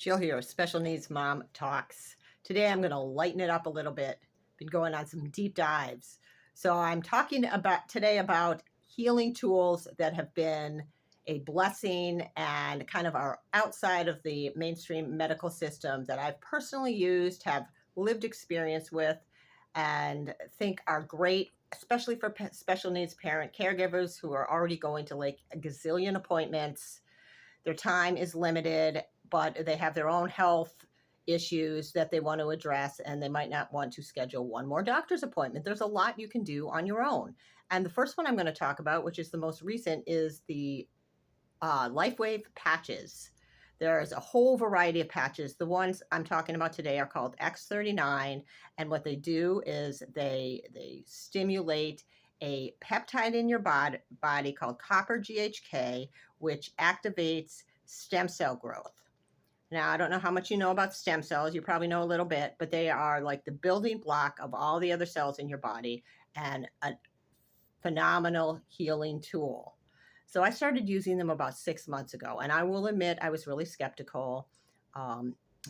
Jill here, Special Needs Mom Talks. Today I'm going to lighten it up a little bit. Been going on some deep dives. So I'm talking today about healing tools that have been a blessing and kind of are outside of the mainstream medical system that I've personally used, have lived experience with, and think are great, especially for special needs parent caregivers who are already going to like a gazillion appointments. Their time is limited, but they have their own health issues that they want to address, and they might not want to schedule one more doctor's appointment. There's a lot you can do on your own. And the first one I'm going to talk about, which is the most recent, is the LifeWave patches. There's a whole variety of patches. The ones I'm talking about today are called X39, and what they do is they stimulate a peptide in your body called copper GHK, which activates stem cell growth. Now, I don't know how much you know about stem cells. You probably know a little bit, but they are like the building block of all the other cells in your body and a phenomenal healing tool. So I started using them about 6 months ago, and I will admit I was really skeptical.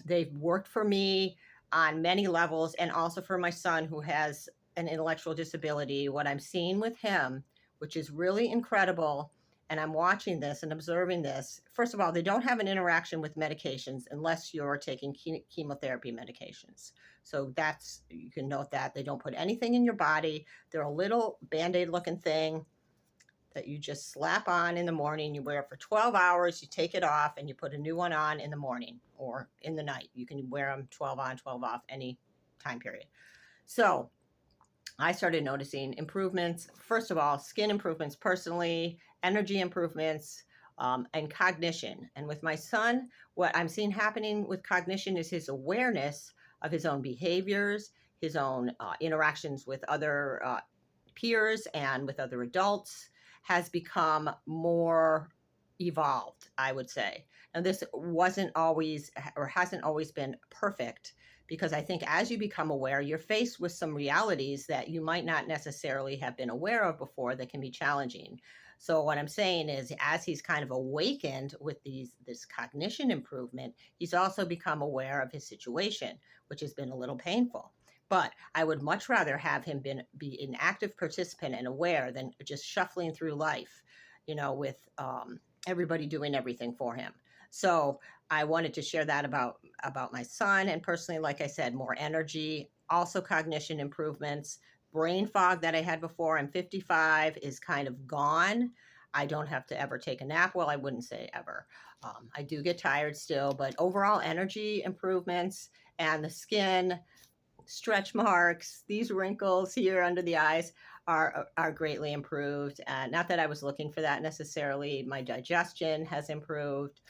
They've worked for me on many levels, and also for my son who has an intellectual disability. What I'm seeing with him, which is really incredible, and I'm watching this and observing this. First of all, they don't have an interaction with medications unless you're taking chemotherapy medications. So that's, you can note that they don't put anything in your body. They're a little Band-Aid looking thing that you just slap on in the morning. You wear it for 12 hours, you take it off, and you put a new one on in the morning or in the night. You can wear them 12 on, 12 off, any time period. So I started noticing improvements. First of all, skin improvements personally, energy improvements, and cognition. And with my son, what I'm seeing happening with cognition is his awareness of his own behaviors, his own interactions with other peers and with other adults has become more evolved, I would say. Now, this wasn't always or hasn't always been perfect, because I think as you become aware, you're faced with some realities that you might not necessarily have been aware of before that can be challenging. So what I'm saying is, as he's kind of awakened with this cognition improvement, he's also become aware of his situation, which has been a little painful. But I would much rather have him be an active participant and aware than just shuffling through life, with everybody doing everything for him. So I wanted to share that about my son. And personally, like I said, more energy, also cognition improvements, brain fog that I had before. I'm 55 is kind of gone. I don't have to ever take a nap. Well, I wouldn't say ever. I do get tired still, but overall energy improvements and the skin, stretch marks, these wrinkles here under the eyes are greatly improved. Not that I was looking for that necessarily. My digestion has improved,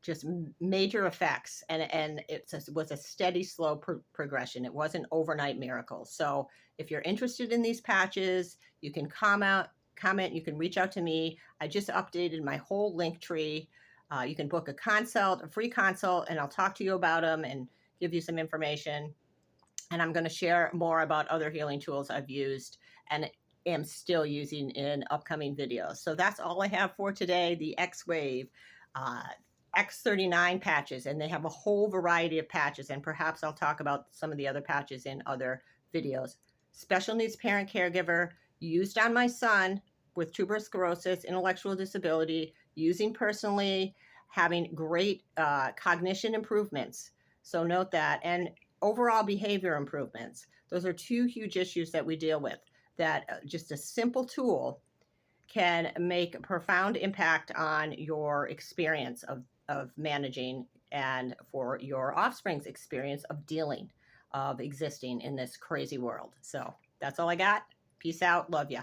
just major effects. And it was a steady, slow progression. It wasn't overnight miracles. So if you're interested in these patches, you can comment, you can reach out to me. I just updated my whole Linktree. You can book a free consult, and I'll talk to you about them and give you some information. And I'm going to share more about other healing tools I've used and am still using in upcoming videos. So that's all I have for today, the X-Wave X39 patches. And they have a whole variety of patches. And perhaps I'll talk about some of the other patches in other videos. Special needs parent caregiver, used on my son with tuberous sclerosis, intellectual disability, using personally, having great cognition improvements. So note that. And overall behavior improvements. Those are two huge issues that we deal with, that just a simple tool can make a profound impact on your experience of managing, and for your offspring's experience of existing in this crazy world. So that's all I got. Peace out. Love ya.